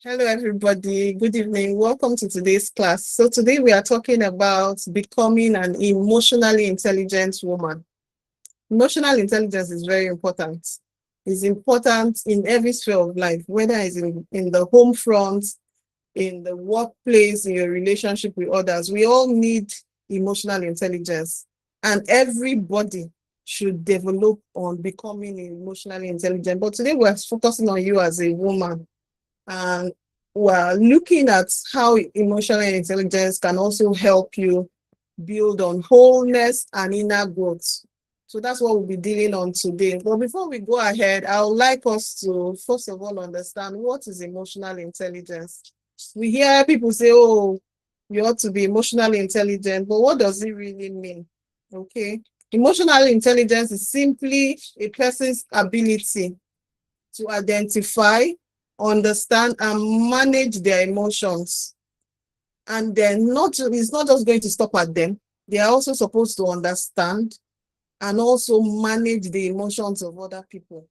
Hello, everybody. Good evening. Welcome to today's class. So today we are talking about becoming an emotionally intelligent woman. Emotional intelligence is very important. It's important in every sphere of life, whether it's in the home front, in the workplace, in your relationship with others. We all need emotional intelligence. And everybody should develop on becoming emotionally intelligent. But today we're focusing on you as a woman. And we're looking at how emotional intelligence can also help you build on wholeness and inner growth. So that's what we'll be dealing on today. But before we go ahead, I would like us to first of all understand what is emotional intelligence. We hear people say, oh, you ought to be emotionally intelligent, but what does it really mean? Okay. Emotional intelligence is simply a person's ability to identify, understand, and manage their emotions. And then it's not just going to stop at them. They are also supposed to understand and also manage the emotions of other people.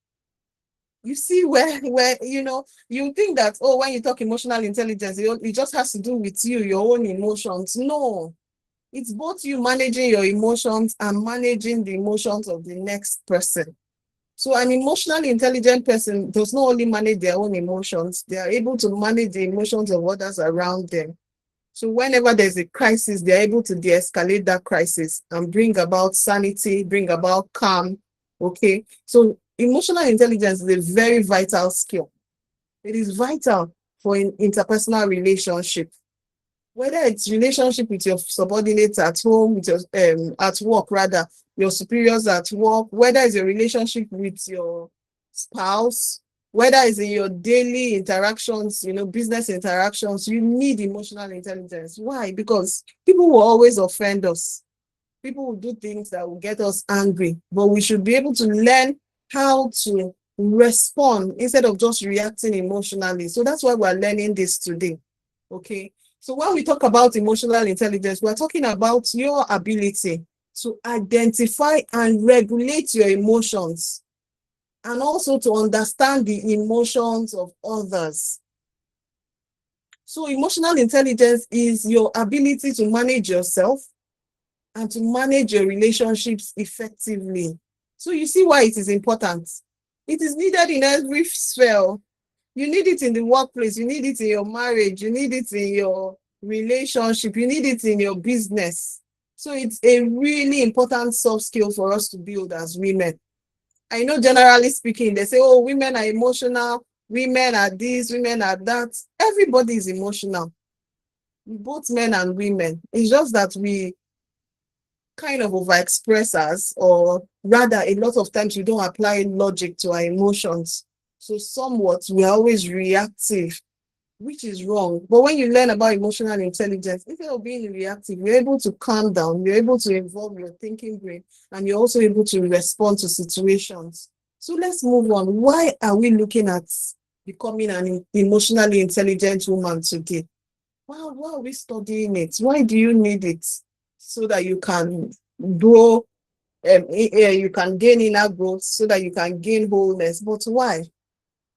You see where you think that, oh, when you talk emotional intelligence, it just has to do with you, your own emotions. No, it's both you managing your emotions and managing the emotions of the next person. So an emotionally intelligent person does not only manage their own emotions, they are able to manage the emotions of others around them. So whenever there's a crisis, they're able to de-escalate that crisis and bring about sanity, bring about calm. Okay. So emotional intelligence is a very vital skill. It is vital for an interpersonal relationship, whether it's relationship with your subordinates at home, with your at work rather, your superiors at work, whether it's a relationship with your spouse, whether it's in your daily interactions, business interactions, you need emotional intelligence. Why? Because people will always offend us. People will do things that will get us angry, but we should be able to learn how to respond instead of just reacting emotionally. So that's why we're learning this today. Okay. So when we talk about emotional intelligence, we're talking about your ability to identify and regulate your emotions and also to understand the emotions of others. So emotional intelligence is your ability to manage yourself and to manage your relationships effectively. So you see why it is important. It is needed in every sphere. You need it in the workplace, you need it in your marriage, you need it in your relationship, you need it in your business. So it's a really important soft skill for us to build as women. I know generally speaking, they say, oh, women are emotional, women are this, women are that. Everybody is emotional, both men and women. It's just that we kind of overexpress us, or rather, a lot of times we don't apply logic to our emotions. So somewhat we are always reactive, which is wrong. But when you learn about emotional intelligence, instead of being reactive, you're able to calm down, you're able to involve your thinking brain, and you're also able to respond to situations. So let's move on. Why are we looking at becoming an emotionally intelligent woman today? Why are we studying it? Why do you need it? So that you can grow, you can gain inner growth, so that you can gain wholeness. But why?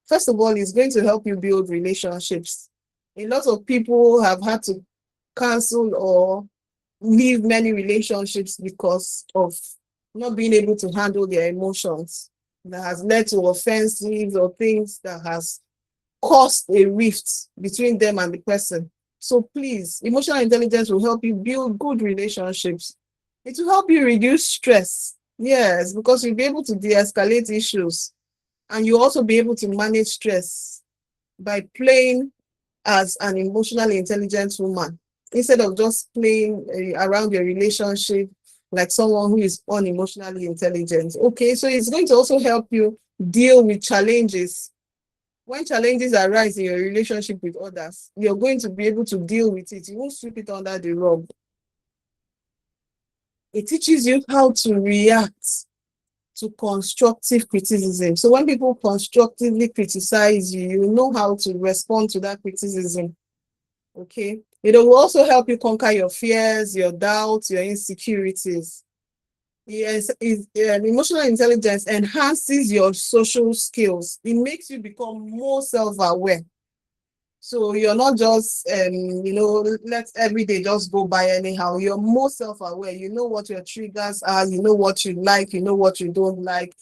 First of all, it's going to help you build relationships. A lot of people have had to cancel or leave many relationships because of not being able to handle their emotions. That has led to offenses or things that has caused a rift between them and the person. So please, emotional intelligence will help you build good relationships. It will help you reduce stress. Yes, because you'll be able to de-escalate issues, and you also be able to manage stress by playing as an emotionally intelligent woman instead of just playing around your relationship like someone who is unemotionally intelligent. Okay, so it's going to also help you deal with challenges. When challenges arise in your relationship with others, you're going to be able to deal with it. You won't sweep it under the rug. It teaches you how to react to constructive criticism. So when people constructively criticize you, you know how to respond to that criticism. Okay. It will also help you conquer your fears, your doubts, your insecurities. Yes, emotional intelligence enhances your social skills. It makes you become more self-aware. So you're not just, let every day just go by anyhow. You're more self-aware. You know what your triggers are. You know what you like. You know what you don't like.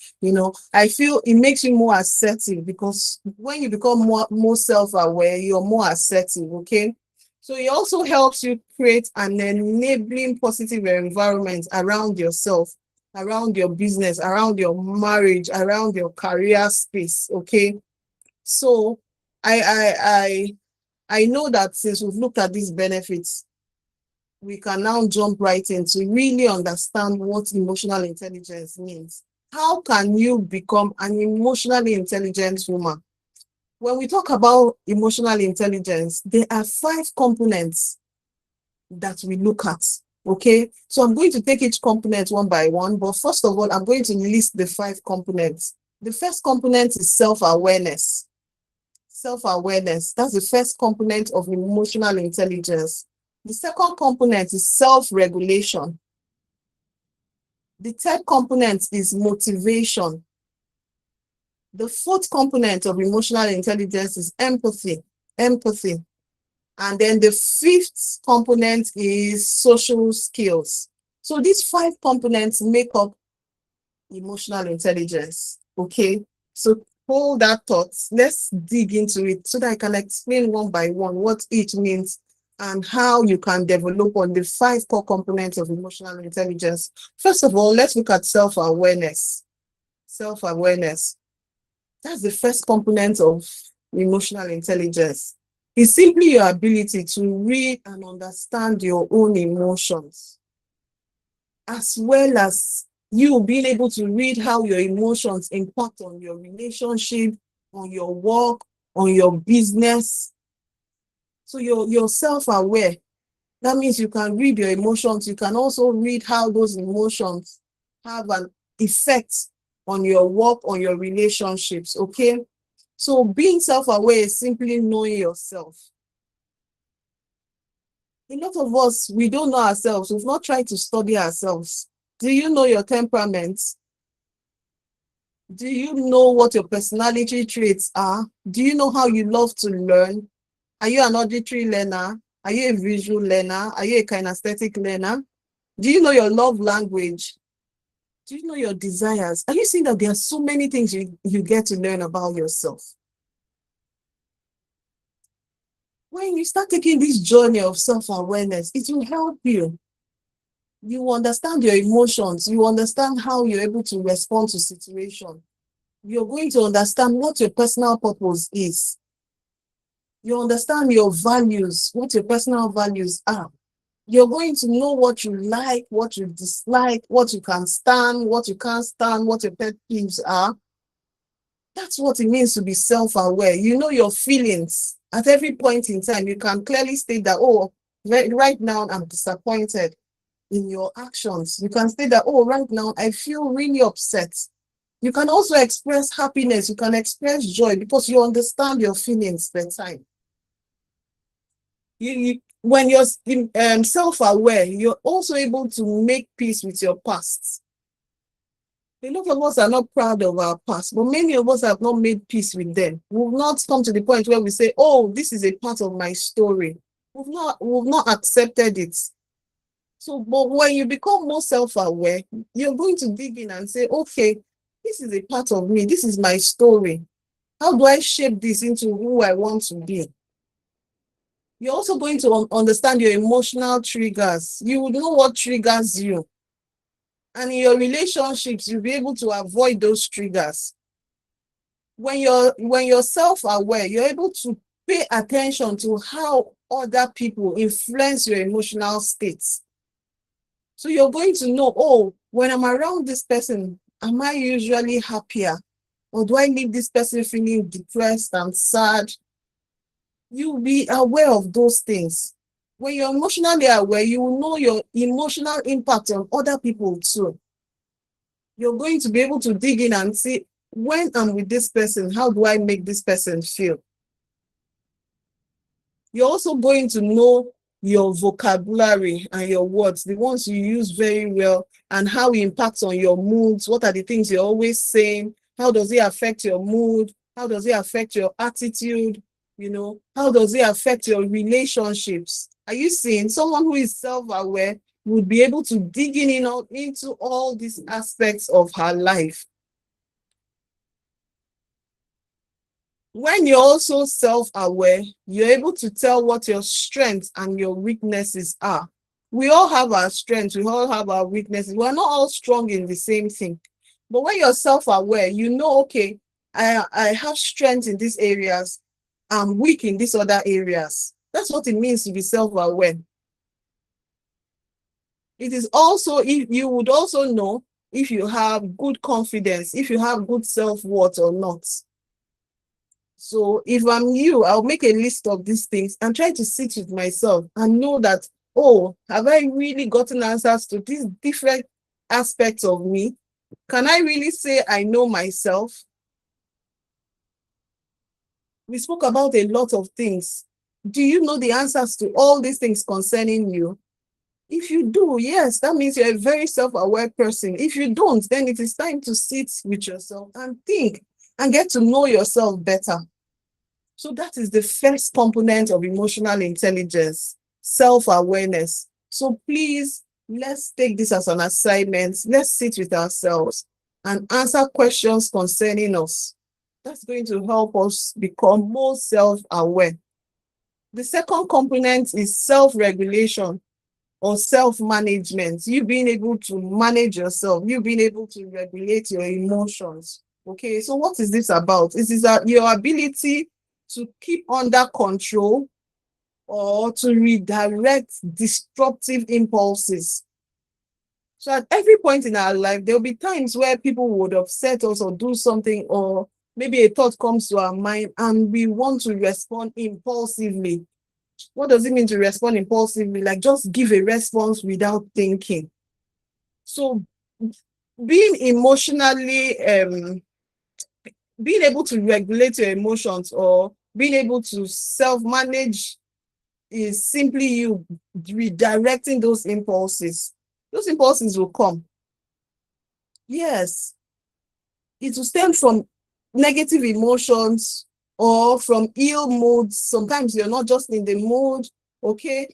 I feel it makes you more assertive, because when you become more self-aware, you're more assertive. Okay. So it also helps you create an enabling positive environment around yourself, around your business, around your marriage, around your career space. Okay. So I know that since we've looked at these benefits, we can now jump right in to really understand what emotional intelligence means. How can you become an emotionally intelligent woman? When we talk about emotional intelligence, there are 5 components that we look at. Okay, so I'm going to take each component one by one, but first of all, I'm going to list the 5 components. The first component is self-awareness. Self-awareness, that's the first component of emotional intelligence. The second component is self-regulation. The third component is motivation. The fourth component of emotional intelligence is empathy. Empathy. And then the fifth component is social skills. So these 5 components make up emotional intelligence. Okay. So hold that thought. Let's dig into it so that I can explain one by one what each means and how you can develop on the 5 core components of emotional intelligence. First of all, let's look at self-awareness. Self-awareness. That's the first component of emotional intelligence. It's simply your ability to read and understand your own emotions, as well as you being able to read how your emotions impact on your relationship, on your work, on your business. So you're self-aware. That means you can read your emotions. You can also read how those emotions have an effect on your work, on your relationships. Okay. So being self-aware is simply knowing yourself. A lot of us, we don't know ourselves. We've not tried to study ourselves. Do you know your temperament? Do you know what your personality traits are? Do you know how you love to learn? Are you an auditory learner? Are you a visual learner? Are you a kinesthetic learner? Do you know your love language? Do you know your desires? Are you seeing that there are so many things you get to learn about yourself? When you start taking this journey of self-awareness, it will help you. You understand your emotions. You understand how you're able to respond to situations. You're going to understand what your personal purpose is. You understand your values, what your personal values are. You're going to know what you like, what you dislike, what you can stand, what you can't stand, what your pet peeves are. That's what it means to be self-aware. You know your feelings at every point in time. You can clearly state that, oh, right now I'm disappointed in your actions. You can state that, oh, right now I feel really upset. You can also express happiness. You can express joy because you understand your feelings per time. When you're self-aware, you're also able to make peace with your past. A lot of us are not proud of our past, but many of us have not made peace with them. We've not come to the point where we say, oh, this is a part of my story. We've not accepted it. So, but when you become more self-aware, you're going to dig in and say, okay, this is a part of me. This is my story. How do I shape this into who I want to be? You're also going to understand your emotional triggers. You would know what triggers you. And in your relationships, you'll be able to avoid those triggers. When you're self-aware, you're able to pay attention to how other people influence your emotional states. So you're going to know, oh, when I'm around this person, am I usually happier? Or do I leave this person feeling depressed and sad? You'll be aware of those things. When you're emotionally aware, you will know your emotional impact on other people too. You're going to be able to dig in and see, when I'm with this person, how do I make this person feel? You're also going to know your vocabulary and your words, the ones you use very well, and how it impacts on your moods. What are the things you're always saying? How does it affect your mood? How does it affect your attitude? How does it affect your relationships? Are you seeing someone who is self-aware would be able to dig into all these aspects of her life? When you're also self-aware, you're able to tell what your strengths and your weaknesses are. We all have our strengths, we all have our weaknesses. We're not all strong in the same thing. But when you're self-aware, okay, I have strength in these areas, I'm weak in these other areas. That's what it means to be self-aware. It is also, if you would also know if you have good confidence, if you have good self-worth or not. So if I'm you, I'll make a list of these things and try to sit with myself and know that, have I really gotten answers to these different aspects of me? Can I really say I know myself? We spoke about a lot of things. Do you know the answers to all these things concerning you? If you do, yes, that means you're a very self-aware person. If you don't, then it is time to sit with yourself and think and get to know yourself better. So that is the first component of emotional intelligence, self-awareness. So please, let's take this as an assignment. Let's sit with ourselves and answer questions concerning us. That's going to help us become more self-aware. The second component is self-regulation or self-management. You being able to manage yourself, you being able to regulate your emotions. Okay, so what is this about? This is your ability to keep under control or to redirect destructive impulses. So at every point in our life, there'll be times where people would upset us or do something, or maybe a thought comes to our mind and we want to respond impulsively. What does it mean to respond impulsively? Like just give a response without thinking. So being emotionally, being able to regulate your emotions or being able to self-manage is simply you redirecting those impulses. Those impulses will come. Yes, it will stem from negative emotions or from ill moods. Sometimes you're not just in the mood, okay?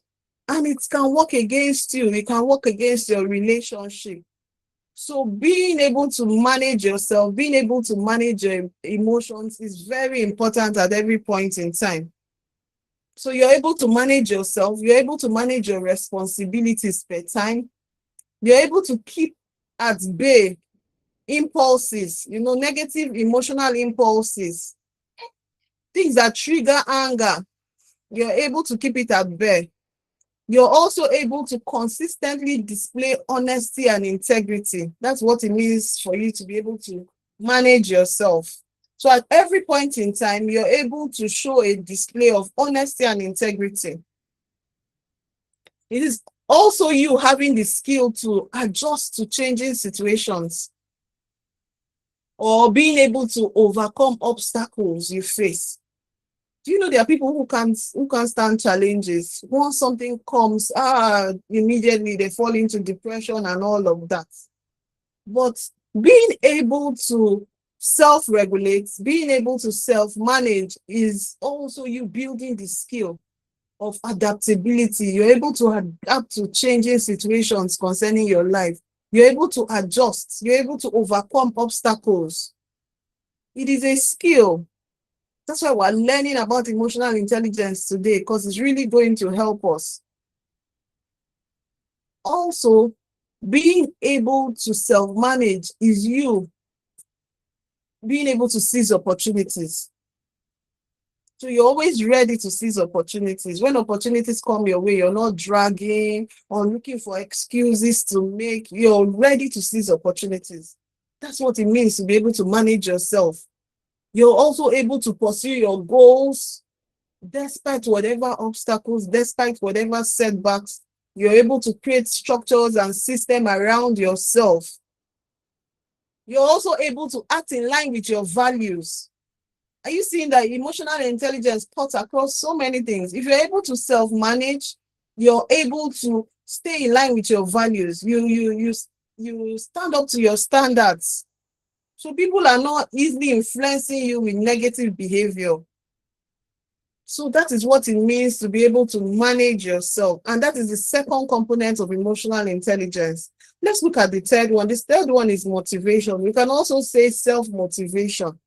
And it can work against you. It can work against your relationship. So being able to manage yourself, being able to manage your emotions is very important at every point in time. So you're able to manage yourself, you're able to manage your responsibilities per time, you're able to keep at bay impulses, negative emotional impulses, things that trigger anger, you're able to keep it at bay. You're also able to consistently display honesty and integrity. That's what it means for you to be able to manage yourself. So at every point in time, you're able to show a display of honesty and integrity. It is also you having the skill to adjust to changing situations or being able to overcome obstacles you face. Do you know there are people who can't stand challenges? Once something comes, immediately they fall into depression and all of that. But being able to self-regulate, being able to self-manage is also you building the skill of adaptability. You're able to adapt to changing situations concerning your life. You're able to adjust. You're able to overcome obstacles. It is a skill. That's why we're learning about emotional intelligence today, because it's really going to help us. Also, being able to self-manage is you being able to seize opportunities. So you're always ready to seize opportunities. When opportunities come your way, you're not dragging or looking for excuses to make. You're ready to seize opportunities. That's what it means to be able to manage yourself. You're also able to pursue your goals despite whatever obstacles, despite whatever setbacks. You're able to create structures and systems around yourself. You're also able to act in line with your values. Are you seeing that emotional intelligence cuts across so many things? If you're able to self-manage, you're able to stay in line with your values. You stand up to your standards. So people are not easily influencing you with negative behavior. So that is what it means to be able to manage yourself. And that is the second component of emotional intelligence. Let's look at the third one. This third one is motivation. We can also say self-motivation.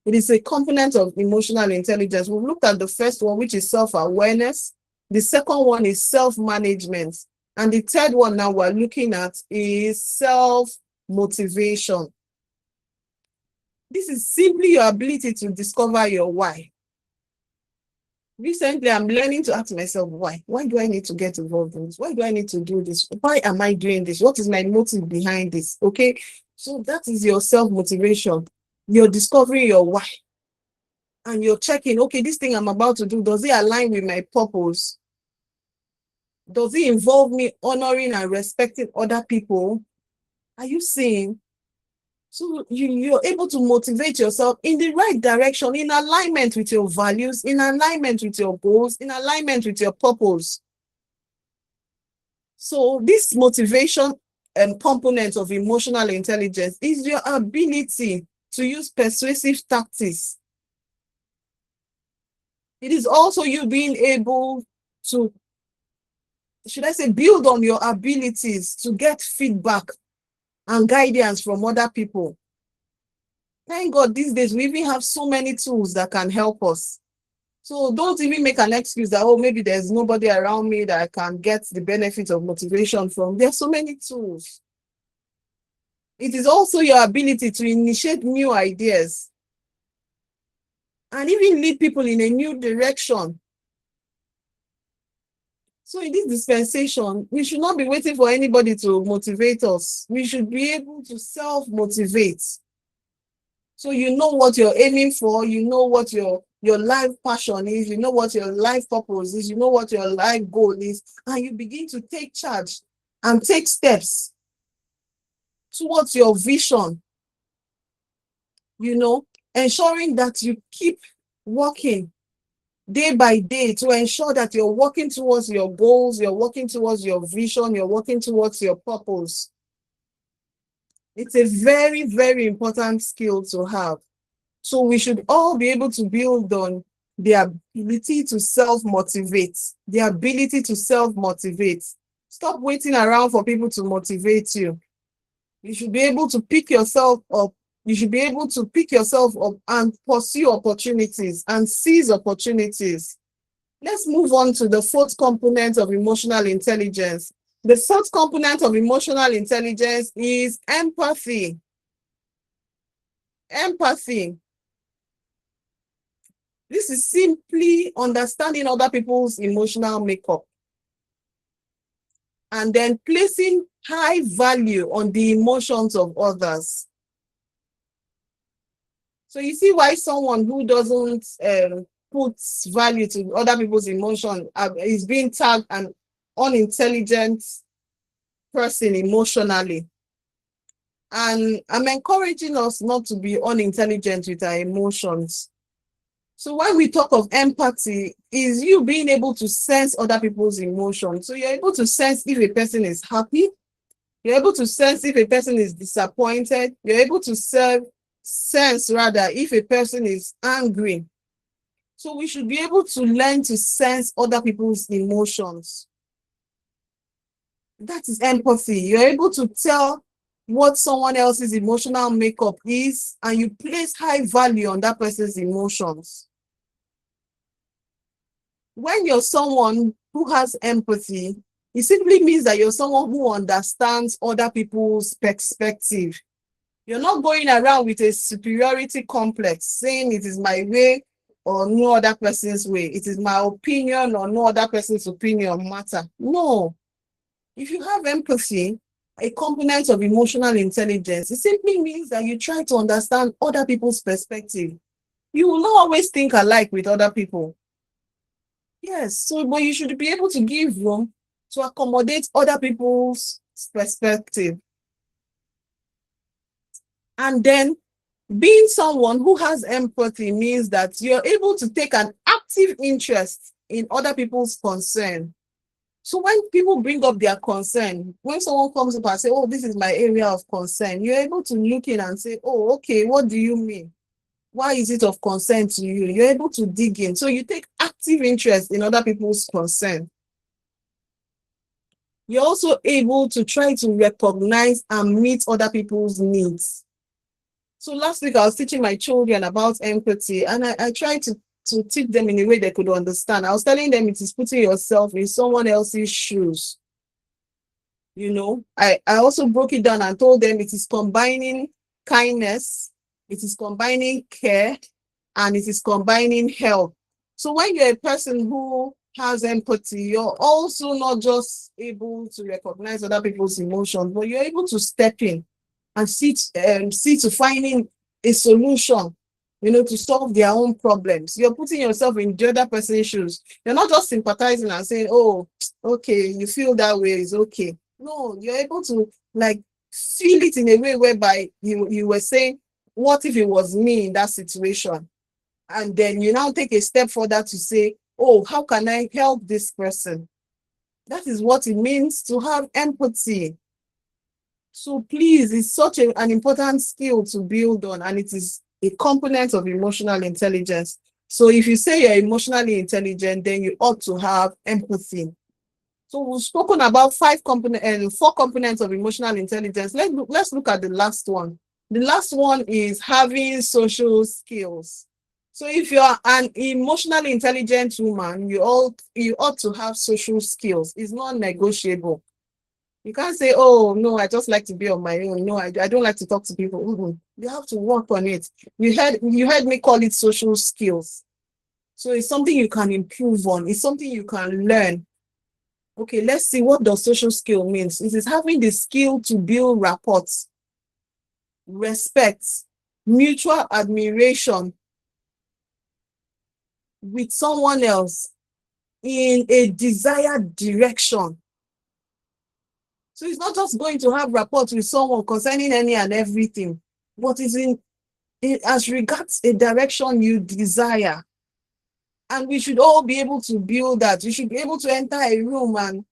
It is a component of emotional intelligence. We've looked at the first one, which is self-awareness. The second one is self-management. And the third one now we're looking at is self-motivation. This is simply your ability to discover your why. Recently, I'm learning to ask myself, why? Why do I need to get involved in this? Why do I need to do this? Why am I doing this? What is my motive behind this? Okay, so that is your self-motivation. You're discovering your why. And you're checking, okay, this thing I'm about to do, does it align with my purpose? Does it involve me honoring and respecting other people? Are you seeing? So you're able to motivate yourself in the right direction, in alignment with your values, in alignment with your goals, in alignment with your purpose. So this motivation and component of emotional intelligence is your ability to use persuasive tactics. It is also you being able to, should I say, build on your abilities to get feedback and guidance from other people. Thank God these days we even have so many tools that can help us. So don't even make an excuse that, oh, maybe there's nobody around me that I can get the benefit of motivation from. There are so many tools. It is also your ability to initiate new ideas and even lead people in a new direction. So in this dispensation, we should not be waiting for anybody to motivate us. We should be able to self-motivate. So you know what you're aiming for, you know what your life passion is, you know what your life purpose is, you know what your life goal is, and you begin to take charge and take steps towards your vision, ensuring that you keep working day by day to ensure that you're working towards your goals, you're working towards your vision, you're working towards your purpose. It's a very, very important skill to have. So we should all be able to build on the ability to self-motivate, the ability to self-motivate. Stop waiting around for people to motivate you. You should be able to pick yourself up. You should be able to pick yourself up and pursue opportunities and seize opportunities. Let's move on to the fourth component of emotional intelligence. The fourth component of emotional intelligence is empathy. Empathy. This is simply understanding other people's emotional makeup and then placing high value on the emotions of others. So you see why someone who doesn't put value to other people's emotion is being tagged an unintelligent person emotionally. And I'm encouraging us not to be unintelligent with our emotions. So when we talk of empathy, is you being able to sense other people's emotions. So you're able to sense if a person is happy, you're able to sense if a person is disappointed, you're able to sense rather if a person is angry. So we should be able to learn to sense other people's emotions. That is empathy. You're able to tell what someone else's emotional makeup is, and you place high value on that person's emotions. When you're someone who has empathy, it simply means that you're someone who understands other people's perspective. You're not going around with a superiority complex, saying it is my way or no other person's way. It is my opinion or no other person's opinion matter. No. If you have empathy, a component of emotional intelligence, it simply means that you try to understand other people's perspective. You will not always think alike with other people. Yes, so but you should be able to give room to accommodate other people's perspective. And then being someone who has empathy means that you're able to take an active interest in other people's concern. So when people bring up their concern, when someone comes up and say, oh, this is my area of concern, you're able to look in and say, oh, okay, what do you mean? Why is it of concern to you? You're able to dig in. So you take active active interest in other people's concern. You're also able to try to recognize and meet other people's needs. So last week I was teaching my children about empathy, and I tried to teach them in a way they could understand. I was telling them it is putting yourself in someone else's shoes. You know, I also broke it down and told them it is combining kindness, it is combining care, and it is combining help. So when you're a person who has empathy, you're also not just able to recognize other people's emotions, but you're able to step in and see to finding a solution, you know, to solve their own problems. You're putting yourself in the other person's shoes. You're not just sympathizing and saying, oh, okay, you feel that way, it's okay. No, you're able to like feel it in a way whereby you were saying, what if it was me in that situation? And then you now take a step further to say, oh, how can I help this person? That is what it means to have empathy. So please, it's such an important skill to build on, and it is a component of emotional intelligence. So if you say you're emotionally intelligent, then you ought to have empathy. So we've spoken about 4 components of emotional intelligence. Let's look at the last one. The last one is having social skills. So if you're an emotionally intelligent woman, you ought to have social skills. It's not negotiable. You can't say, oh, no, I just like to be on my own. No, I don't like to talk to people. You have to work on it. You heard me call it social skills. So it's something you can improve on. It's something you can learn. Okay, let's see what does social skill means. It is having the skill to build rapport, respect, mutual admiration with someone else in a desired direction. So it's not just going to have rapport with someone concerning any and everything, but it's in as regards a direction you desire. And we should all be able to build that. You should be able to enter a room and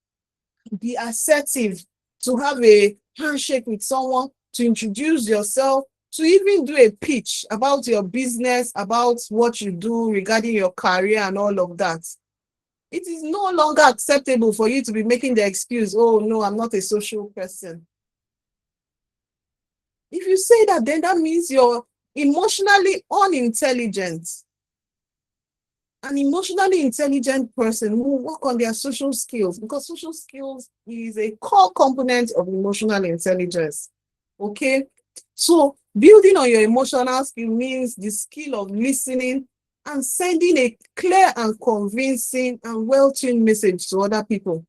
be assertive, to have a handshake with someone, to introduce yourself, to even do a pitch about your business, about what you do regarding your career and all of that. It is no longer acceptable for you to be making the excuse, oh, no, I'm not a social person. If you say that, then that means you're emotionally unintelligent. An emotionally intelligent person will work on their social skills, because social skills is a core component of emotional intelligence. Okay? So building on your emotional skill means the skill of listening and sending a clear and convincing and well-tuned message to other people.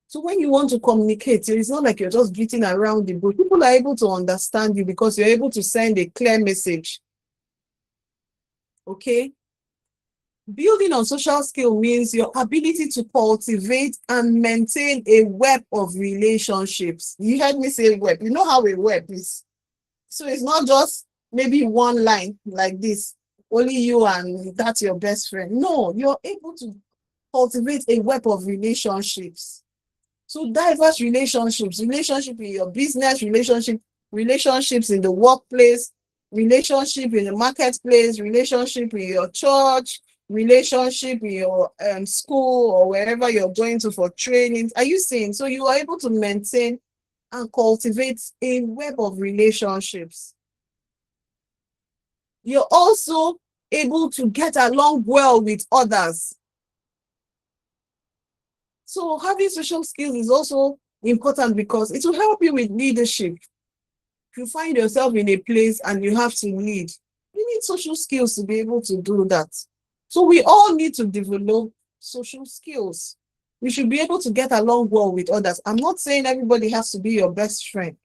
So when you want to communicate, it's not like you're just beating around the bush. People are able to understand you because you're able to send a clear message. Okay? Building on social skill means your ability to cultivate and maintain a web of relationships. You heard me say web. You know how a web is. So it's not just maybe one line like this, only you and that's your best friend. No, you're able to cultivate a web of relationships. So diverse relationships in your business, relationships in the workplace, relationship in the marketplace, relationship in your church, relationship in your school or wherever you're going to for training. Are you seeing? So you are able to maintain and cultivate a web of relationships. You're also able to get along well with others. So having social skills is also important because it will help you with leadership. If you find yourself in a place and you have to lead, you need social skills to be able to do that. So we all need to develop social skills. We should be able to get along well with others. I'm not saying everybody has to be your best friend,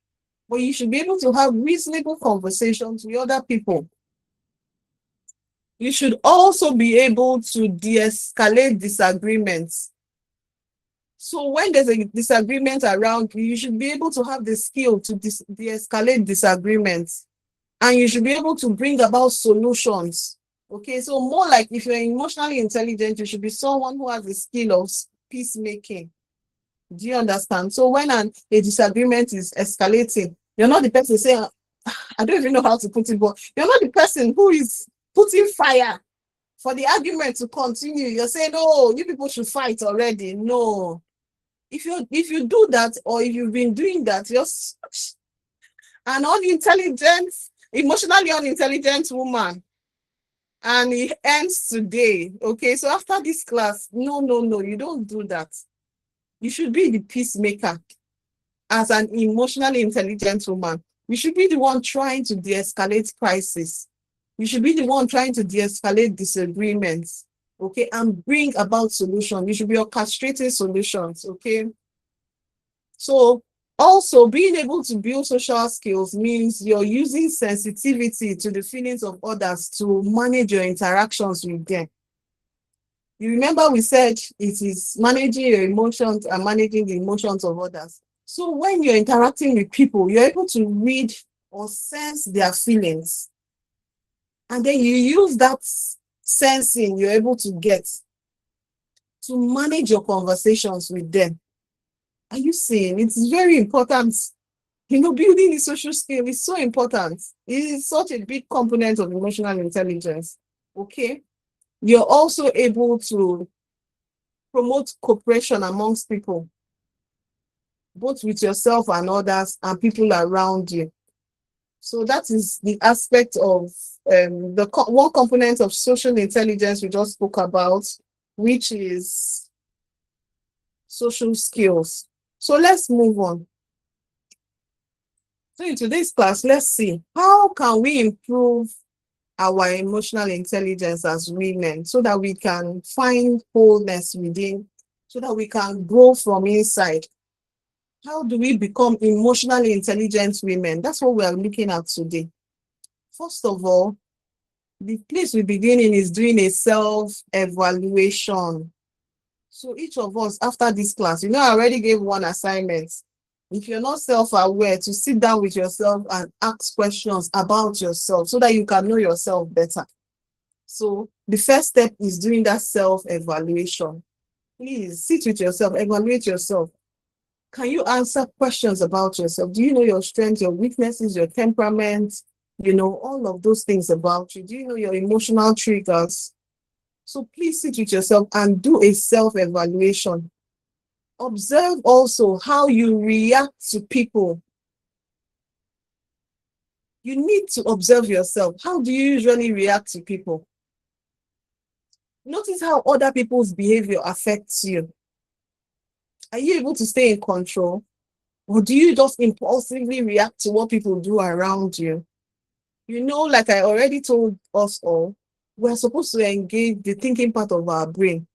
but you should be able to have reasonable conversations with other people. You should also be able to de-escalate disagreements. So when there's a disagreement around you, you should be able to have the skill to de-escalate disagreements, and you should be able to bring about solutions. Okay, so more like if you're emotionally intelligent, you should be someone who has the skill of peacemaking. Do you understand? So when a disagreement is escalating, you're not the person saying, I don't even know how to put it, but you're not the person who is putting fire For the argument to continue, you're saying, oh, you people should fight already. No. If you do that, or if you've been doing that, you're an unintelligent, emotionally unintelligent woman. And it ends today. Okay. So after this class, no, you don't do that. You should be the peacemaker as an emotionally intelligent woman. You should be the one trying to de-escalate crisis. You should be the one trying to de-escalate disagreements, okay, and bring about solutions. You should be orchestrating solutions, okay? So also being able to build social skills means you're using sensitivity to the feelings of others to manage your interactions with them. You remember we said it is managing your emotions and managing the emotions of others. So when you're interacting with people, you're able to read or sense their feelings. And then you use that sensing you're able to get to manage your conversations with them. Are you seeing? It's very important. Building the social skill is so important. It is such a big component of emotional intelligence. Okay. You're also able to promote cooperation amongst people, both with yourself and others and people around you. So that is the aspect of the one component of social intelligence we just spoke about, which is social skills. So let's move on. So in today's class, let's see how can we improve our emotional intelligence as women so that we can find wholeness within, so that we can grow from inside. How do we become emotionally intelligent women? That's what we are looking at today. First of all, the place we begin in is doing a self-evaluation. So each of us, after this class, I already gave one assignment. If you're not self-aware, to sit down with yourself and ask questions about yourself so that you can know yourself better. So the first step is doing that self-evaluation. Please sit with yourself, evaluate yourself. Can you answer questions about yourself? Do you know your strengths, your weaknesses, your temperament? All of those things about you. Do you know your emotional triggers? So please sit with yourself and do a self-evaluation. Observe also how you react to people. You need to observe yourself. How do you usually react to people? Notice how other people's behavior affects you. Are you able to stay in control? Or do you just impulsively react to what people do around you? Like I already told us all, we're supposed to engage the thinking part of our brain.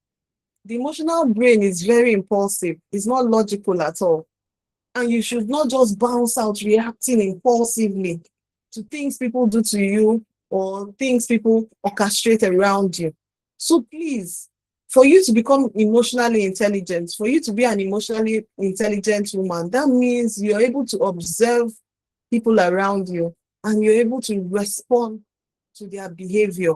The emotional brain is very impulsive. It's not logical at all. And you should not just bounce out reacting impulsively to things people do to you or things people orchestrate around you. So please, for you to become emotionally intelligent, for you to be an emotionally intelligent woman, that means you're able to observe people around you and you're able to respond to their behavior.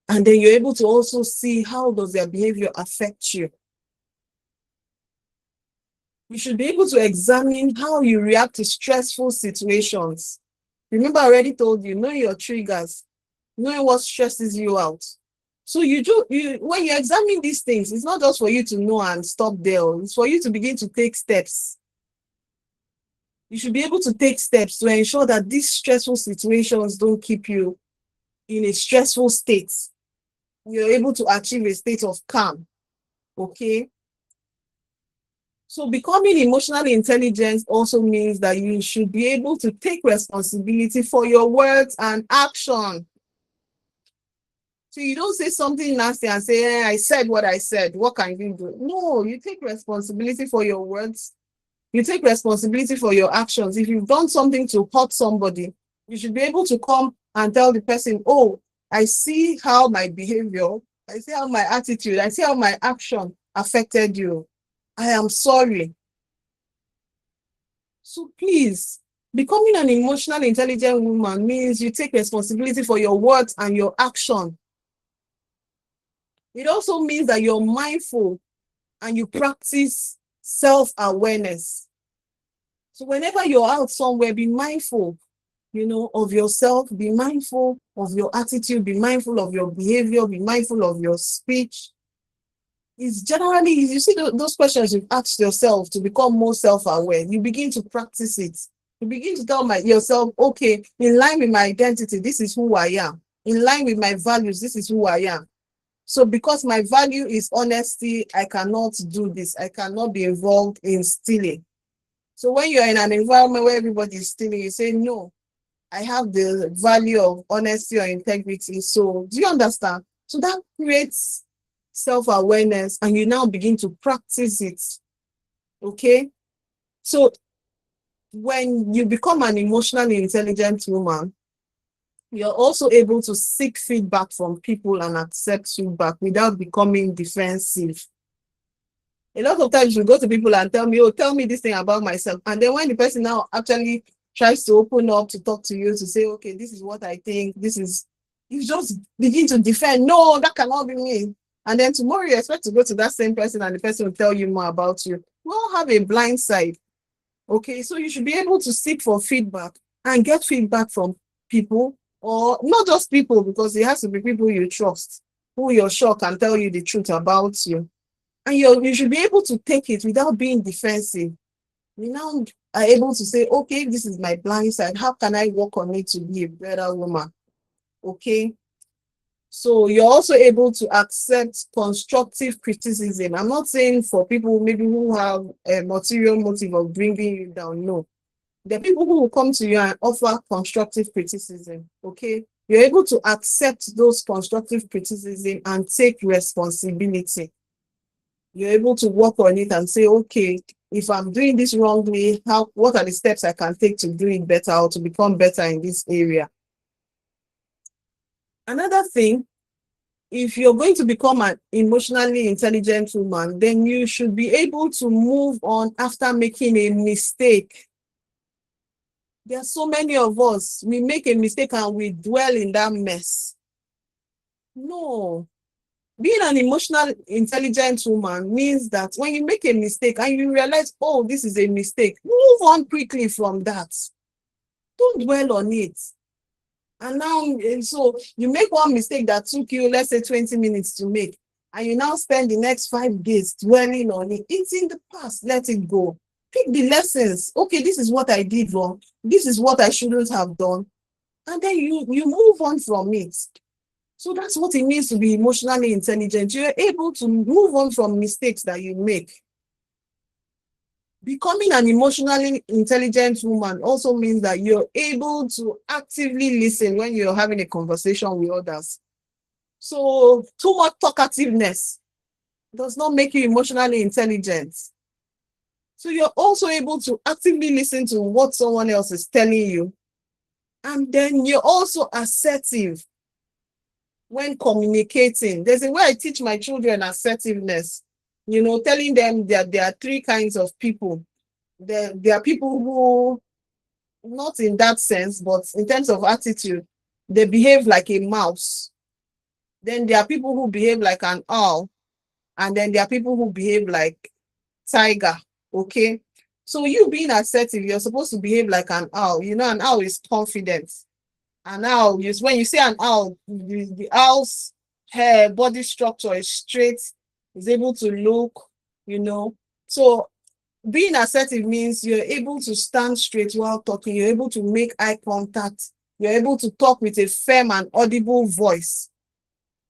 And then you're able to also see how does their behavior affect you. You should be able to examine how you react to stressful situations. Remember, I already told you, know your triggers, knowing what stresses you out. So when you examine these things, it's not just for you to know and stop there. It's for you to begin to take steps. You should be able to take steps to ensure that these stressful situations don't keep you in a stressful state. You're able to achieve a state of calm. Okay? So becoming emotionally intelligent also means that you should be able to take responsibility for your words and action. So you don't say something nasty and say, I said what I said. What can you do? No, you take responsibility for your words. You take responsibility for your actions. If you've done something to hurt somebody, you should be able to come and tell the person, oh, I see how my behavior, I see how my attitude, I see how my action affected you. I am sorry. So please, becoming an emotionally intelligent woman means you take responsibility for your words and your action. It also means that you're mindful and you practice self-awareness. So whenever you're out somewhere, be mindful. of yourself. Be mindful of your attitude. Be mindful of your behavior. Be mindful of your speech. It's generally, you see those questions you've asked yourself to become more self-aware. You begin to practice it. You begin to tell yourself, okay, in line with my identity, this is who I am. In line with my values, this is who I am. So because my value is honesty, I cannot do this. I cannot be involved in stealing. So when you're in an environment where everybody is stealing, you say, no, I have the value of honesty or integrity. So do you understand? So that creates self-awareness, and you now begin to practice it. Okay? So when you become an emotionally intelligent woman, you're also able to seek feedback from people and accept feedback without becoming defensive. A lot of times you go to people and tell me, oh, tell me this thing about myself. And then when the person now actually tries to open up to talk to you, to say, okay, this is what I think, you just begin to defend. No, that cannot be me. And then tomorrow you expect to go to that same person and the person will tell you more about you. We all have a blind side. Okay, so you should be able to seek for feedback and get feedback from people, or not just people, because it has to be people you trust, who you're sure can tell you the truth about you. And you should be able to take it without being defensive. You now are able to say, okay, this is my blind side. How can I work on it to be a better woman? Okay. So you're also able to accept constructive criticism. I'm not saying for people maybe who have a material motive of bringing you down. No. The people who will come to you and offer constructive criticism. Okay. You're able to accept those constructive criticism and take responsibility. You're able to work on it and say, okay, if I'm doing this wrongly, what are the steps I can take to do it better or to become better in this area? Another thing, if you're going to become an emotionally intelligent woman, then you should be able to move on after making a mistake. There are so many of us, we make a mistake and we dwell in that mess. No. Being an emotional intelligent woman means that when you make a mistake and you realize, oh, this is a mistake, move on quickly from that. Don't dwell on it. And now, so you make one mistake that took you, let's say, 20 minutes to make, and you now spend the next 5 days dwelling on it. It's in the past. Let it go. Pick the lessons. Okay, this is what I did wrong. This is what I shouldn't have done. And then you move on from it. So that's what it means to be emotionally intelligent. You're able to move on from mistakes that you make. Becoming an emotionally intelligent woman also means that you're able to actively listen when you're having a conversation with others. So too much talkativeness does not make you emotionally intelligent. So you're also able to actively listen to what someone else is telling you. And then you're also assertive when communicating. There's a way I teach my children assertiveness, telling them that there are 3 kinds of people. There are people who, not in that sense, but in terms of attitude, they behave like a mouse. Then there are people who behave like an owl. And then there are people who behave like tiger. Okay. So you being assertive, you're supposed to behave like an owl. An owl is confident. An owl, when you say an owl, the owl's hair, body structure is straight, is able to look, So being assertive means you're able to stand straight while talking. You're able to make eye contact. You're able to talk with a firm and audible voice.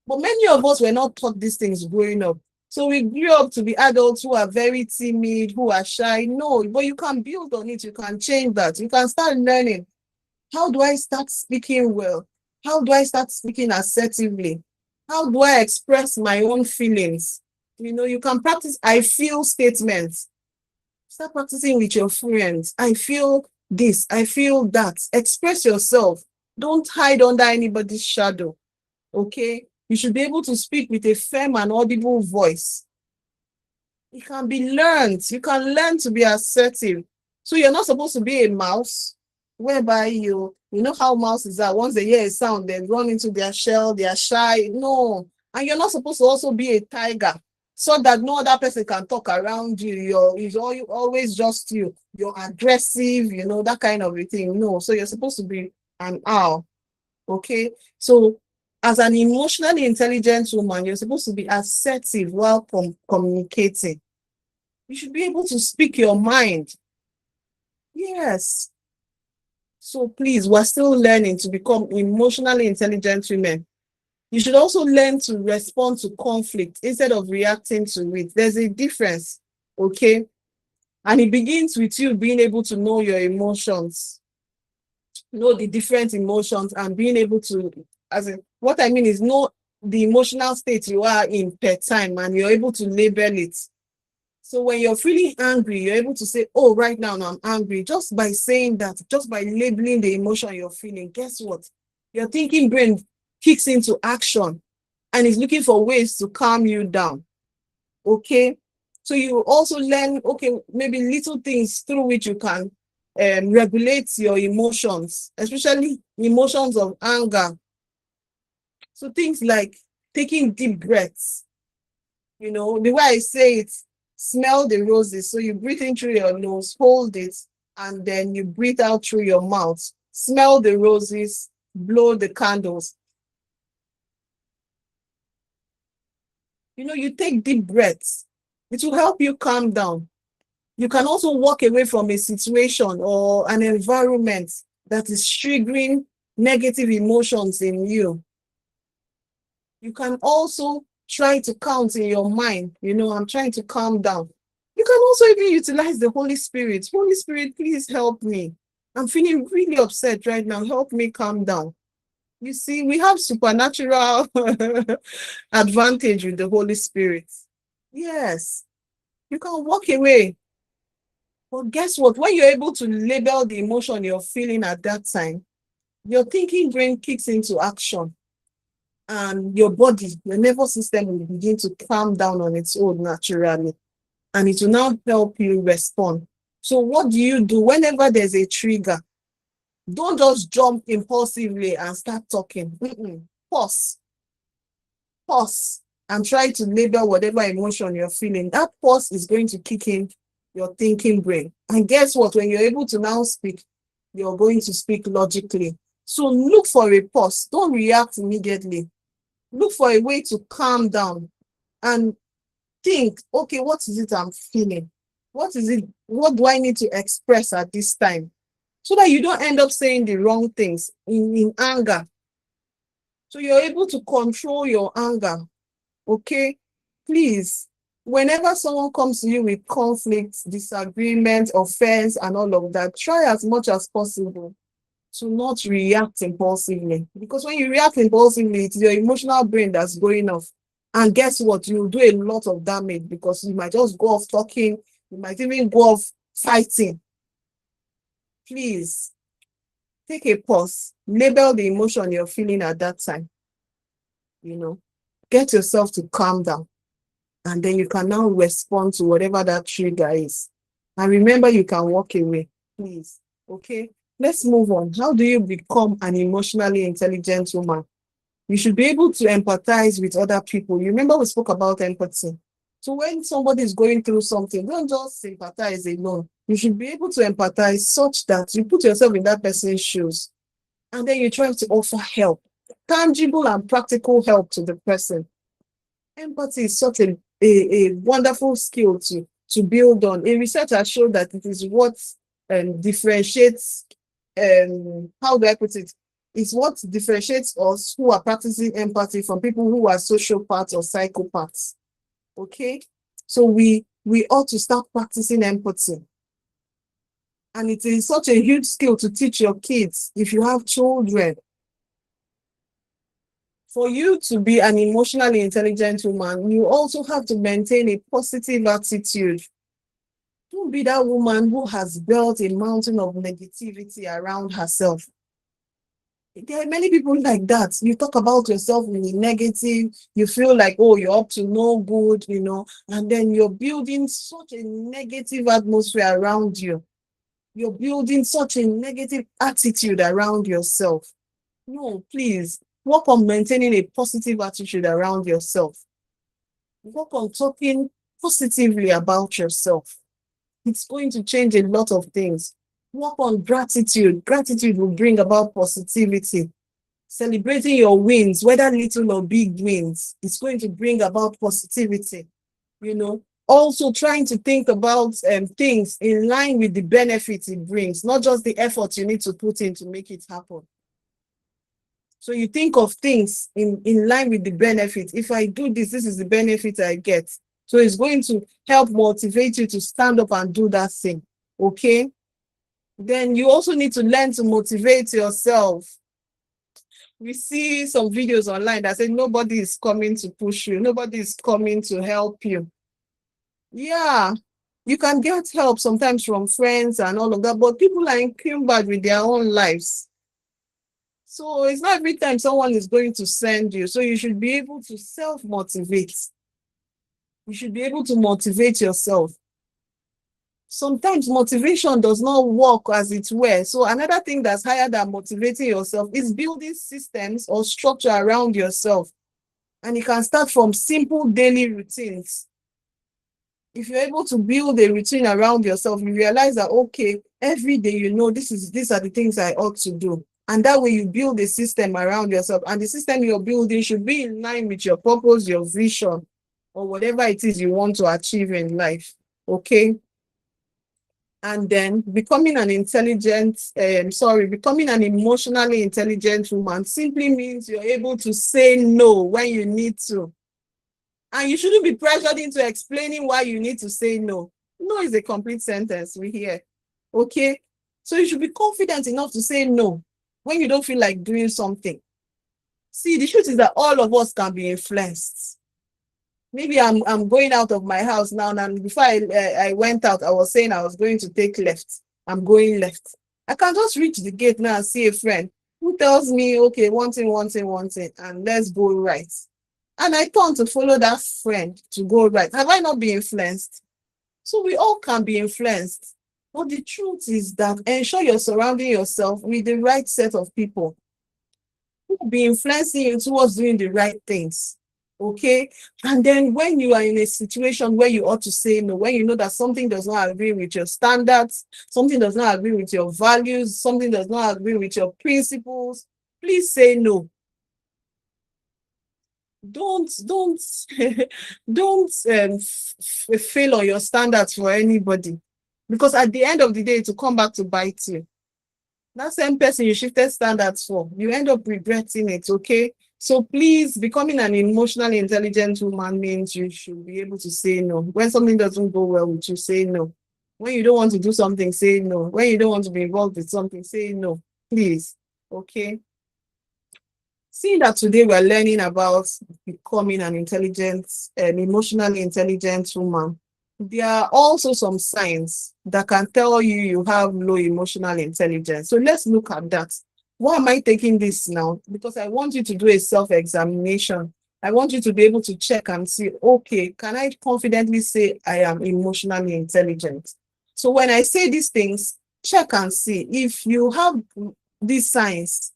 But many of us were not taught these things growing up. So we grew up to be adults who are very timid, who are shy. No, but you can build on it. You can change that. You can start learning. How do I start speaking well? How do I start speaking assertively? How do I express my own feelings? You can practice I feel statements. Start practicing with your friends. I feel this. I feel that. Express yourself. Don't hide under anybody's shadow. Okay? You should be able to speak with a firm and audible voice. It can be learned. You can learn to be assertive. So you're not supposed to be a mouse, whereby you know how mouses are. Once they hear a sound, they run into their shell, they are shy. No. And you're not supposed to also be a tiger. so that no other person can talk around you. It's always just you. You're aggressive, that kind of a thing. No, so you're supposed to be an owl. Okay, so as an emotionally intelligent woman, you're supposed to be assertive while communicating. You should be able to speak your mind. Yes. So please, we're still learning to become emotionally intelligent women. You should also learn to respond to conflict instead of reacting to it. There's a difference, okay? And it begins with you being able to know your emotions, know the different emotions, and being able to, what I mean is know the emotional state you are in per time, and you're able to label it. So when you're feeling angry, you're able to say, oh, right now I'm angry. Just by saying that, just by labeling the emotion you're feeling, guess what? Your thinking brain kicks into action and is looking for ways to calm you down. Okay? So you also learn, okay, maybe little things through which you can regulate your emotions, especially emotions of anger. So things like taking deep breaths. The way I say it, smell the roses. So you breathe in through your nose, hold it, and then you breathe out through your mouth. Smell the roses, blow the candles. You take deep breaths. It will help you calm down. You can also walk away from a situation or an environment that is triggering negative emotions in you. You can also try to count in your mind, I'm trying to calm down. You can also even utilize the Holy Spirit. Holy Spirit, please help me. I'm feeling really upset right now. Help me calm down. You see, we have supernatural advantage with the Holy Spirit. Yes, you can walk away. But guess what? When you're able to label the emotion you're feeling at that time, your thinking brain kicks into action. And your body, your nervous system will begin to calm down on its own naturally. And it will now help you respond. So what do you do whenever there's a trigger? Don't just jump impulsively and start talking. Pause. Pause and try to label whatever emotion you're feeling. That pause is going to kick in your thinking brain. And guess what? When you're able to now speak, you're going to speak logically. So look for a pause. Don't react immediately. Look for a way to calm down and think, okay, what is it I'm feeling? What is it? What do I need to express at this time? So that you don't end up saying the wrong things in anger. So you're able to control your anger. Okay? Please, whenever someone comes to you with conflicts, disagreement, offense, and all of that, try as much as possible to not react impulsively. Because when you react impulsively, it's your emotional brain that's going off. And guess what? You'll do a lot of damage because you might just go off talking, you might even go off fighting. Please, take a pause, label the emotion you're feeling at that time. Get yourself to calm down. And then you can now respond to whatever that trigger is. And remember, you can walk away, please. Okay? Let's move on. How do you become an emotionally intelligent woman? You should be able to empathize with other people. You remember we spoke about empathy. So when somebody is going through something, don't just sympathize alone. You should be able to empathize such that you put yourself in that person's shoes. And then you try to offer help, tangible and practical help to the person. Empathy is such a wonderful skill to build on. A research has shown that it is what differentiates, how do I put it? It's what differentiates us who are practicing empathy from people who are sociopaths or psychopaths. Okay? So we ought to start practicing empathy. And it is such a huge skill to teach your kids if you have children. For you to be an emotionally intelligent woman, you also have to maintain a positive attitude. Don't be that woman who has built a mountain of negativity around herself. There are many people like that. You talk about yourself in the negative, you feel like, oh, you're up to no good, and then you're building such a negative atmosphere around you. You're building such a negative attitude around yourself. No, please, work on maintaining a positive attitude around yourself. Work on talking positively about yourself. It's going to change a lot of things. Work on gratitude. Gratitude will bring about positivity. Celebrating your wins, whether little or big wins, it's going to bring about positivity. Also trying to think about things in line with the benefits it brings, not just the effort you need to put in to make it happen. So you think of things in line with the benefit. If I do this, this is the benefit I get. So it's going to help motivate you to stand up and do that thing. Okay? Then you also need to learn to motivate yourself. We see some videos online that say nobody is coming to push you, nobody is coming to help you. Yeah, you can get help sometimes from friends and all of that, but people are encumbered with their own lives. So it's not every time someone is going to send you. So you should be able to self-motivate. You should be able to motivate yourself. Sometimes motivation does not work as it were. So another thing that's higher than motivating yourself is building systems or structure around yourself. And it can start from simple daily routines. If you're able to build a routine around yourself, you realize that, okay, every day these are the things I ought to do. And that way you build a system around yourself. And the system you're building should be in line with your purpose, your vision, or whatever it is you want to achieve in life. Okay? And then becoming an emotionally intelligent woman simply means you're able to say no when you need to. And you shouldn't be pressured into explaining why you need to say no. No is a complete sentence we hear. Okay? So you should be confident enough to say no when you don't feel like doing something. See, the truth is that all of us can be influenced. Maybe I'm going out of my house now, and before I went out, I was saying I was going to take left. I'm going left. I can just reach the gate now and see a friend who tells me, okay, one thing, and let's go right. And I turn to follow that friend to go right. Have I not been influenced? So we all can be influenced. But the truth is that ensure you're surrounding yourself with the right set of people who will be influencing you towards doing the right things. Okay? And then when you are in a situation where you ought to say no, when you know that something does not agree with your standards, something does not agree with your values, something does not agree with your principles, please say no. Don't fail on your standards for anybody, because at the end of the day it will come back to bite you. That same person you shifted standards for, you end up regretting it. Okay, so please, becoming an emotionally intelligent woman means you should be able to say no. When something doesn't go well with you, say no. When you don't want to do something, say no. When you don't want to be involved with something, say no, please. Okay. Seeing that today we're learning about becoming an emotionally intelligent woman, there are also some signs that can tell you have low emotional intelligence. So let's look at that. Why am I taking this now? Because I want you to do a self-examination. I want you to be able to check and see, okay, can I confidently say I am emotionally intelligent? So when I say these things, check and see if you have these signs,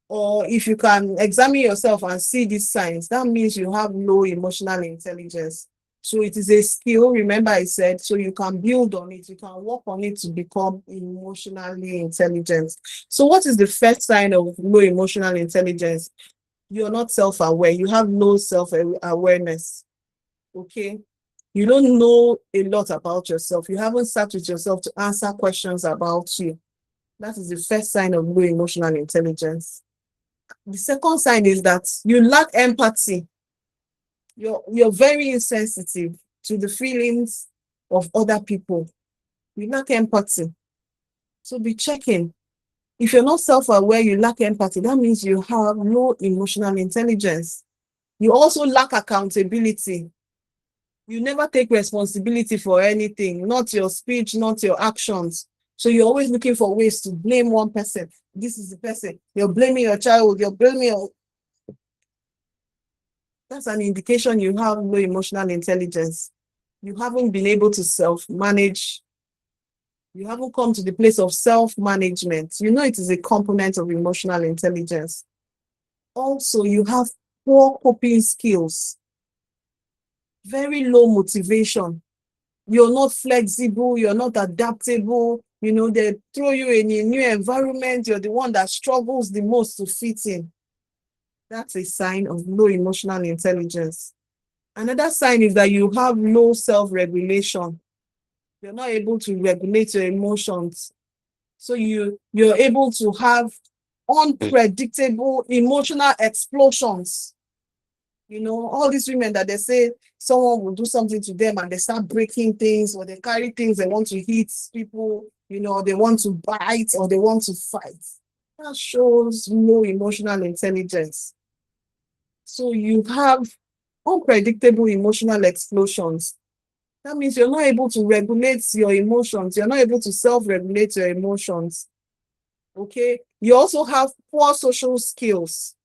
or if you can examine yourself and see these signs, that means you have low emotional intelligence. So it is a skill, remember I said, so you can build on it, you can work on it to become emotionally intelligent. So what is the first sign of low emotional intelligence? You're not self-aware, you have no self-awareness, okay? You don't know a lot about yourself, you haven't sat with yourself to answer questions about you. That is the first sign of low emotional intelligence. The second sign is that you lack empathy. You're very insensitive to the feelings of other people. You lack empathy. So be checking. If you're not self-aware, you lack empathy, that means you have low emotional intelligence. You also lack accountability. You never take responsibility for anything, not your speech, not your actions. So you're always looking for ways to blame one person. This is the person. You're blaming your child. You're blaming your... That's an indication you have low emotional intelligence. You haven't been able to self-manage. You haven't come to the place of self-management. You know it is a component of emotional intelligence. Also, you have poor coping skills. very low motivation. You're not flexible, you're not adaptable. They throw you in a new environment, you're the one that struggles the most to fit in. That's a sign of low emotional intelligence. Another sign is that you have low self-regulation. You're not able to regulate your emotions. So you're able to have unpredictable emotional explosions. All these women that they say someone will do something to them and they start breaking things, or they carry things, they want to hit people, they want to bite, or they want to fight. That shows low emotional intelligence. So you have unpredictable emotional explosions. That means you're not able to regulate your emotions. You're not able to self-regulate your emotions. Okay. You also have poor social skills.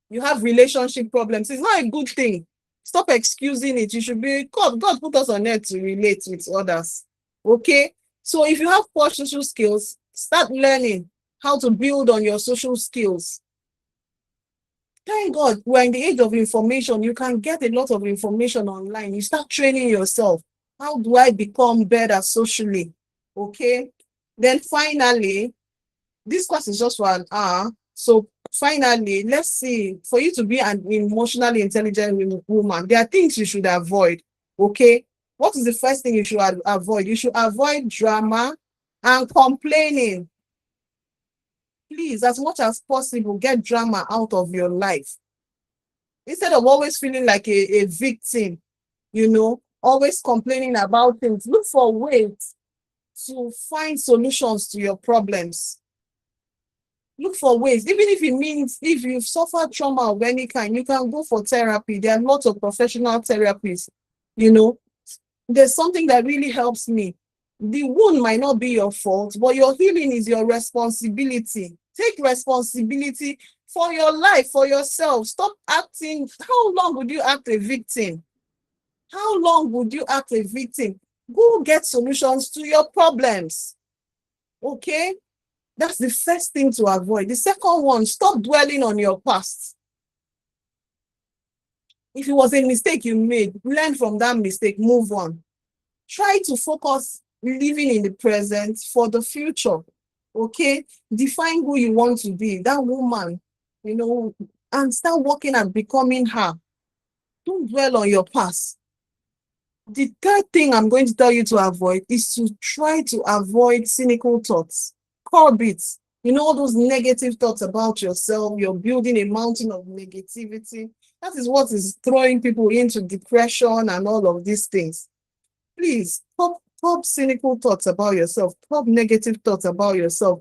You have relationship problems. It's not a good thing. Stop excusing it. You should be, God put us on earth to relate with others. Okay. So if you have poor social skills, start learning how to build on your social skills. Thank God we're in the age of information. You can get a lot of information online. You start training yourself. How do I become better socially? Okay. Then finally, this class is just for an hour. So finally, let's see, for you to be an emotionally intelligent woman, there are things you should avoid. Okay. What is the first thing you should avoid? You should avoid drama and complaining. Please, as much as possible, get drama out of your life. Instead of always feeling like a victim, always complaining about things, look for ways to find solutions to your problems. Look for ways, even if it means if you've suffered trauma of any kind, you can go for therapy. There are lots of professional therapies. There's something that really helps me. The wound might not be your fault, but your healing is your responsibility. Take responsibility for your life, for yourself. Stop acting. How long would you act a victim? How long would you act a victim? Go get solutions to your problems. Okay? That's the first thing to avoid. The second one, stop dwelling on your past. If it was a mistake you made, learn from that mistake, move on. Try to focus living in the present for the future. Okay? Define who you want to be, that woman, and start working at becoming her. Don't dwell on your past. The third thing I'm going to tell you to avoid is to try to avoid cynical thoughts. Curb it. All those negative thoughts about yourself, you're building a mountain of negativity. That is what is throwing people into depression and all of these things. Please, stop cynical thoughts about yourself. Stop negative thoughts about yourself.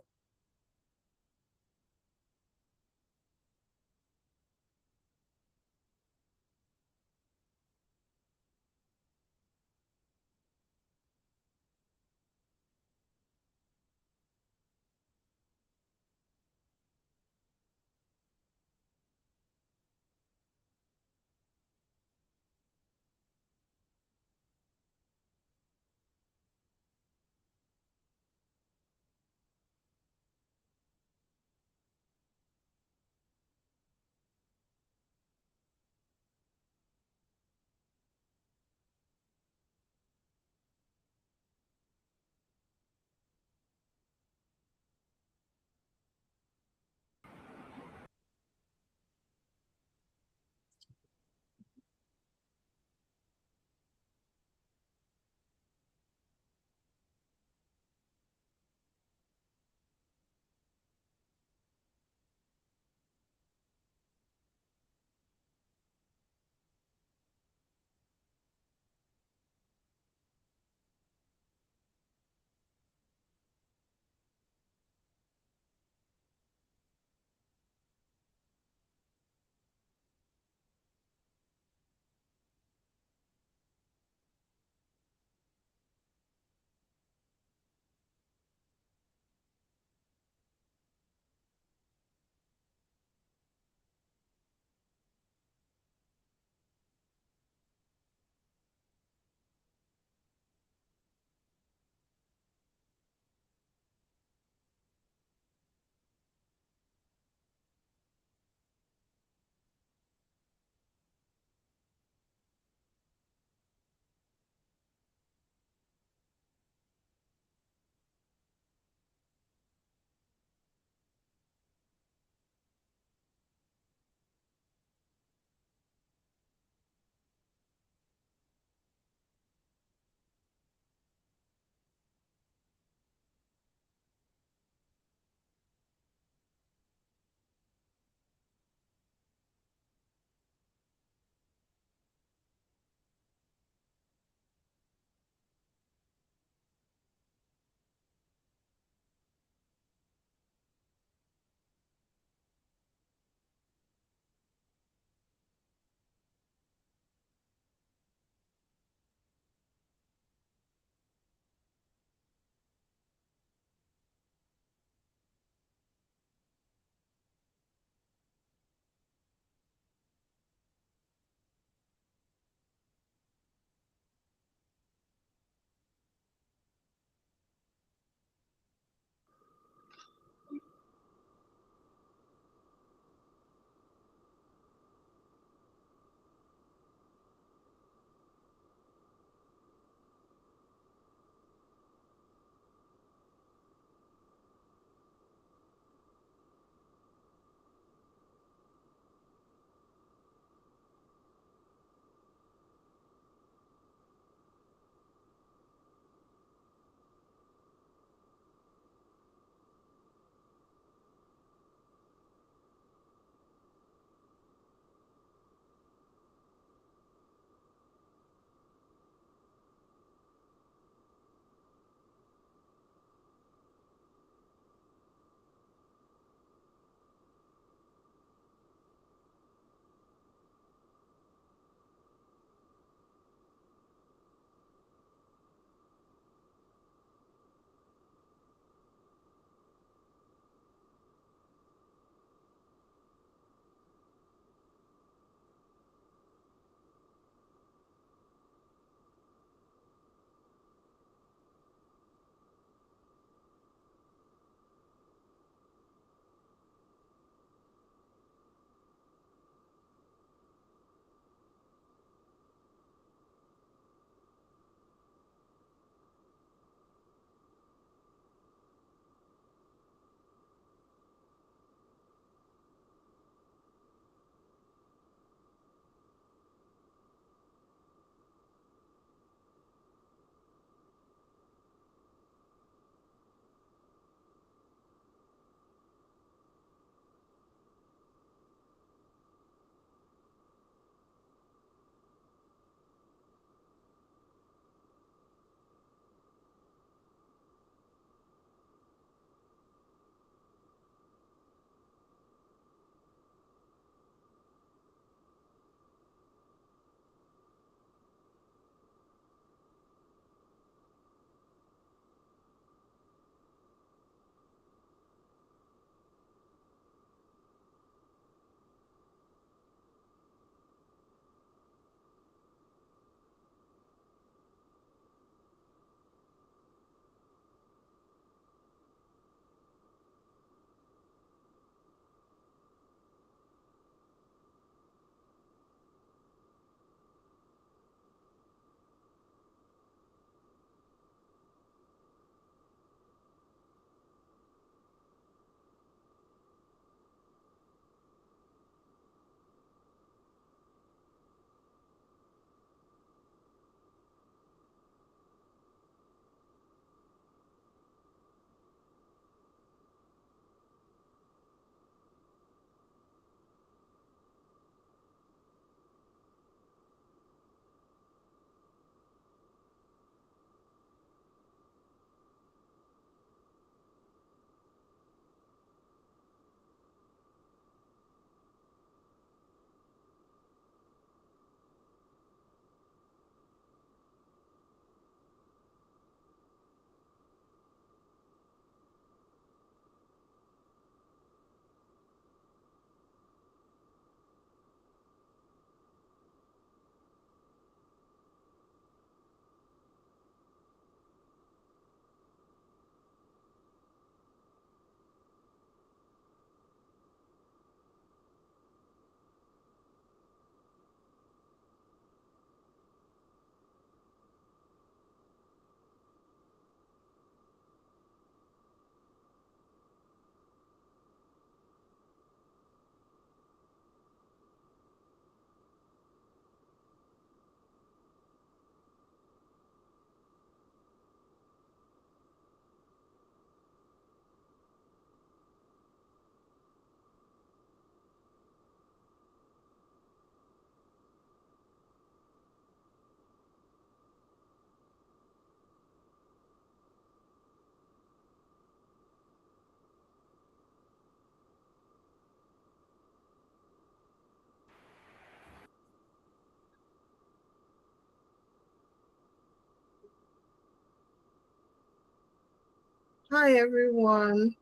Hi, everyone.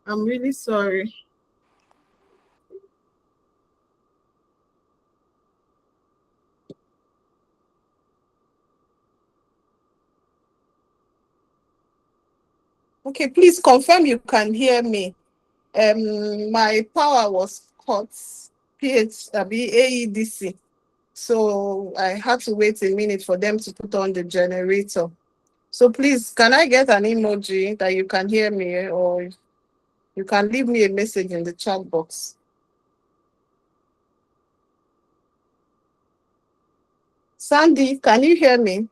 I'm really sorry. Okay, please confirm you can hear me. My power was cut, AEDC. So I had to wait a minute for them to put on the generator. So please, can I get an emoji that you can hear me, or you can leave me a message in the chat box? Sandy, can you hear me?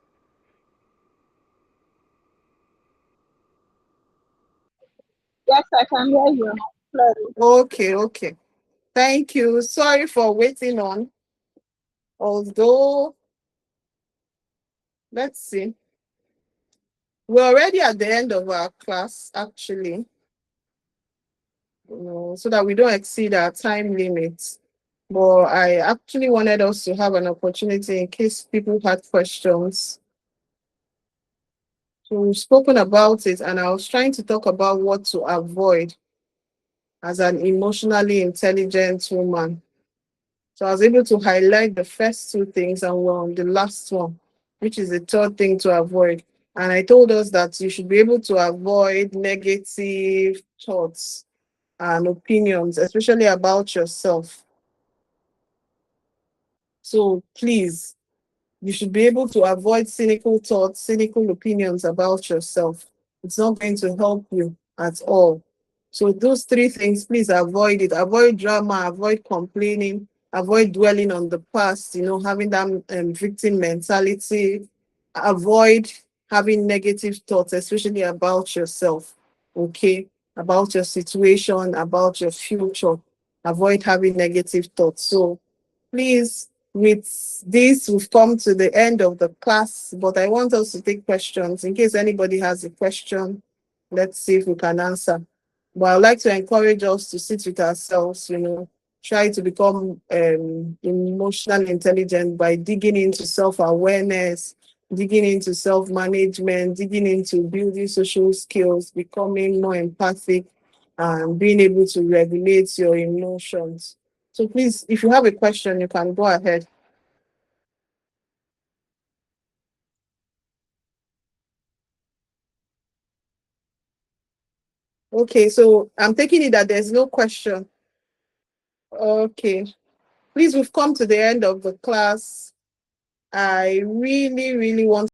Yes, I can hear you clearly. Okay, okay. Thank you. Sorry for waiting on. Although, let's see. We're already at the end of our class, actually, so that we don't exceed our time limit. But I actually wanted us to have an opportunity in case people had questions. So we've spoken about it, and I was trying to talk about what to avoid as an emotionally intelligent woman. So I was able to highlight the first two things, and we're on the last one, which is the third thing to avoid. And I told us that you should be able to avoid negative thoughts and opinions, especially about yourself. So please, you should be able to avoid cynical thoughts, cynical opinions about yourself. It's not going to help you at all. So those three things, please avoid it. Avoid drama, avoid complaining, avoid dwelling on the past, having that victim mentality. Avoid having negative thoughts, especially about yourself, okay? About your situation, about your future. Avoid having negative thoughts. So please, with this, we've come to the end of the class, but I want us to take questions. In case anybody has a question, let's see if we can answer. But I'd like to encourage us to sit with ourselves, try to become emotionally intelligent by digging into self-awareness, digging into self-management, digging into building social skills, becoming more empathic, and being able to regulate your emotions. So please, if you have a question, you can go ahead. Okay, so I'm taking it that there's no question. Okay. Please, we've come to the end of the class. I really, really want